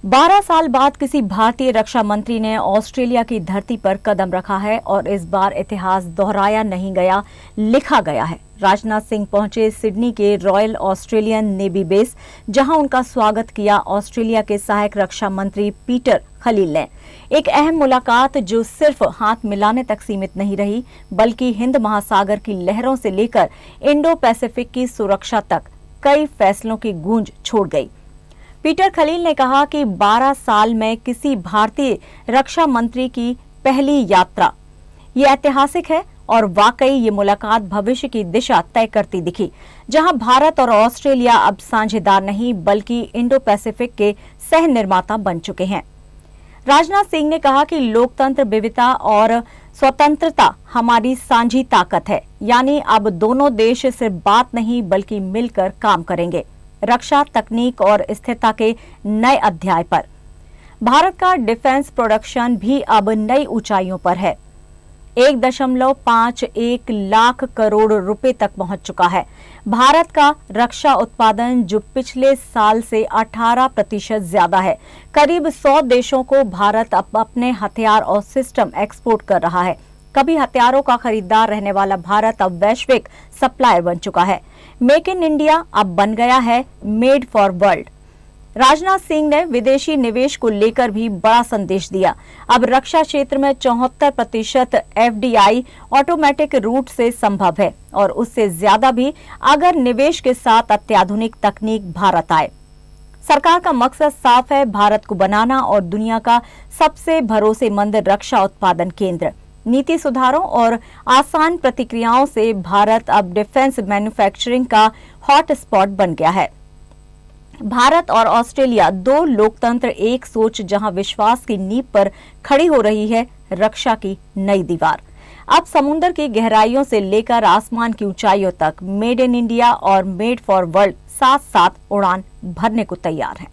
12 साल बाद किसी भारतीय रक्षा मंत्री ने ऑस्ट्रेलिया की धरती पर कदम रखा है और इस बार इतिहास दोहराया नहीं गया, लिखा गया है। राजनाथ सिंह पहुंचे सिडनी के रॉयल ऑस्ट्रेलियन नेवी बेस, जहां उनका स्वागत किया ऑस्ट्रेलिया के सहायक रक्षा मंत्री पीटर खलील ने। एक अहम मुलाकात जो सिर्फ हाथ मिलाने तक सीमित नहीं रही, बल्कि हिंद महासागर की लहरों से लेकर इंडो पैसिफिक की सुरक्षा तक कई फैसलों की गूंज छोड़ गई। पीटर खलील ने कहा कि 12 साल में किसी भारतीय रक्षा मंत्री की पहली यात्रा ये ऐतिहासिक है और वाकई ये मुलाकात भविष्य की दिशा तय करती दिखी, जहां भारत और ऑस्ट्रेलिया अब साझेदार नहीं बल्कि इंडो पैसिफिक के सह निर्माता बन चुके हैं। राजनाथ सिंह ने कहा कि लोकतंत्र, विविधता और स्वतंत्रता हमारी साझी ताकत है, यानी अब दोनों देश सिर्फ बात नहीं बल्कि मिलकर काम करेंगे रक्षा, तकनीक और स्थिरता के नए अध्याय पर। भारत का डिफेंस प्रोडक्शन भी अब नई ऊंचाइयों पर है, 1.51 लाख करोड़ रुपए तक पहुंच चुका है। भारत का रक्षा उत्पादन जो पिछले साल से 18% ज्यादा है। करीब 100 देशों को भारत अब अपने हथियार और सिस्टम एक्सपोर्ट कर रहा है। कभी हथियारों का खरीदार रहने वाला भारत अब वैश्विक सप्लायर बन चुका है। मेक इन इंडिया अब बन गया है made for world. Rajnath Singh ने विदेशी निवेश को लेकर भी बड़ा संदेश दिया। अब रक्षा क्षेत्र में 74% FDI ऑटोमेटिक रूट से संभव है और उससे ज्यादा भी अगर निवेश के साथ अत्याधुनिक तकनीक भारत आए। सरकार का मकसद साफ है, भारत को बनाना और दुनिया का सबसे भरोसेमंद रक्षा उत्पादन केंद्र। नीति सुधारों और आसान प्रतिक्रियाओं से भारत अब डिफेंस मैन्युफैक्चरिंग का हॉट स्पॉट बन गया है। भारत और ऑस्ट्रेलिया दो लोकतंत्र, एक सोच, जहां विश्वास की नींव पर खड़ी हो रही है रक्षा की नई दीवार। अब समुद्र की गहराइयों से लेकर आसमान की ऊंचाइयों तक मेड इन इंडिया और मेड फॉर वर्ल्ड साथ साथ उड़ान भरने को तैयार हैं।